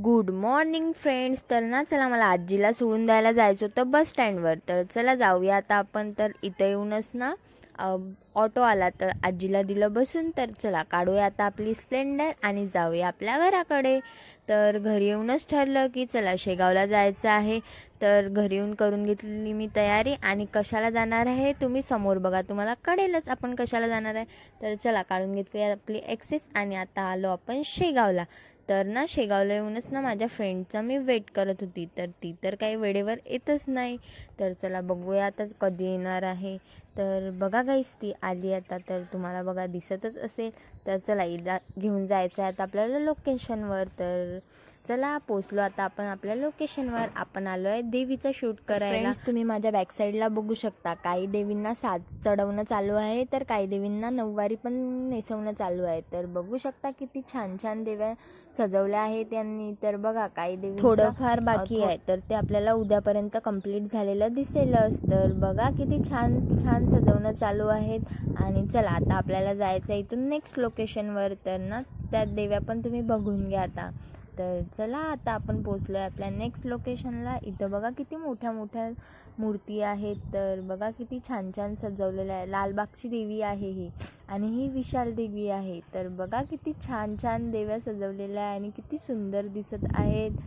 Good morning friends. तर ना चला मला आजीला सोडून द्यायला जायचं होतं बस स्टँडवर. तर चला जाऊया आता आपण. तर इथं येऊनच ना ऑटो आला तर आजीला दिलं बसून. तर चला काढूया आता आपली स्प्लेंडर आणि जाऊया आपल्या घराकडे. तर घरी येऊनच ठरलं की चला शेगावला जायचं आहे. तर घरी येऊन करून घेतली मी तयारी. आणि कशाला जाणार आहे तुम्ही समोर बघा, तुम्हाला कळेलच आपण कशाला जाणार आहे. तर चला काढून घेतली आपली एक्सेस आणि आता आलो आपण शेगावला. तर ना शेगावला येऊनच ना माझ्या फ्रेंडचा मी वेट करत होती. तर ती तर काही वेळेवर येतच नाही. तर चला बघूया आता कधी येणार आहे. तर बघा गाईस ती आली आता. तर तुम्हाला बघा दिसतच असेल. तर चला घेऊन जायचं आहे आता आपल्याला लोकेशनवर. तर चला पोचलो आता आपण आपल्या लोकेशनवर. आपण आलो आहे देवीचा शूट करायला. फ्रेंड्स तुम्ही माझ्या बॅक साईडला बघू शकता, काही देवींना साज चढवणं चालू आहे तर काही देवींना नऊवारी पण नेसवणं चालू आहे. तर बघू शकता किती छान छान देव्या सजवल्या आहे त्यांनी. तर बघा काही देवी थोडंफार बाकी आहे तर ते आपल्याला उद्यापर्यंत कंप्लीट झालेलं दिसेलच. तर बघा किती छान छान सजवणं चालू आहेत. आणि चला आता आपल्याला जायचं आहे इथून नेक्स्ट लोकेशनवर. तर ना त्या देव्या पण तुम्ही बघून घ्या आता. तर चला आता आपण पोचलो आहे आपल्या नेक्स्ट लोकेशनला. इथं बघा किती मोठ्या मोठ्या मूर्ती आहेत. तर बघा किती छान छान सजवलेलं आहे. लालबागची देवी आहे ही आणि ही विशाल देवी आहे. तर बघा किती छान छान देव्या सजवलेल्या आहे आणि किती सुंदर दिसत आहेत.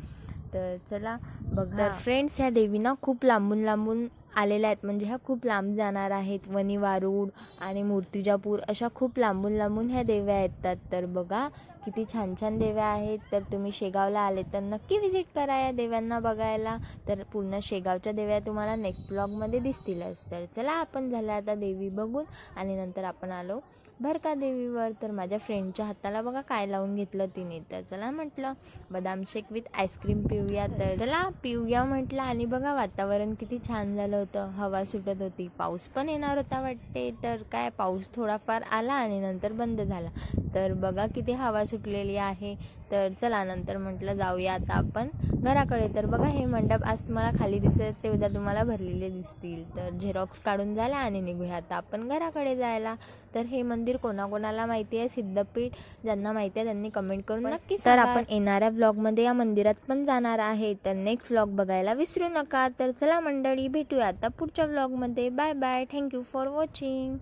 तर चला बघा. तर फ्रेंड्स ह्या देवींना खूप लांबून लांबून आलेल्या आहेत, म्हणजे ह्या खूप लांब जाणार आहेत. वणी वारूड आणि मूर्तिजापूर अशा खूप लांबून लांबून ह्या देव्या येतात. तर बघा किती छान छान देव्या आहेत. तर तुम्ही शेगावला आले तर नक्की व्हिजिट करा या देव्यांना बघायला. तर पूर्ण शेगावच्या देव्या तुम्हाला नेक्स्ट ब्लॉगमध्ये दिसतीलच. तर चला आपण झालं आता देवी बघून आणि नंतर आपण आलो भरका देवीवर. तर माझ्या फ्रेंडच्या हाताला बघा काय लावून घेतलं तिने. तर चला म्हटलं बदाम शेक विथ आईस्क्रीम पिऊया. तर चला पिऊया म्हटलं. आणि बघा वातावरण किती छान झालं होतं, हवा सुटत होती, पाऊस पण येणार होता वाटते. तर काय पाऊस थोडाफार आला आणि नंतर बंद झाला. तर बघा किती हवा सुटलेली आहे. तर चला नंतर म्हटलं जाऊया आता आपण घराकडे. तर बघा हे मंडप आज तुम्हाला खाली दिसत ते उद्या तुम्हाला भरलेले दिसतील. तर झेरॉक्स काढून झाला आणि निघूया आता आपण घराकडे जायला. तर हे मंदिर कोणाकोणाला माहिती आहे सिद्धपीठ, ज्यांना माहिती आहे त्यांनी कमेंट करून नक्की सांगा. तर आपण येणाऱ्या व्लॉगमध्ये या मंदिरात पण जाणार आहे. तर नेक्स्ट व्लॉग बघायला विसरू नका. तर चला मंडळी भेटूया आता पुढच्या व्लॉगमध्ये. Bye bye. Thank you for watching.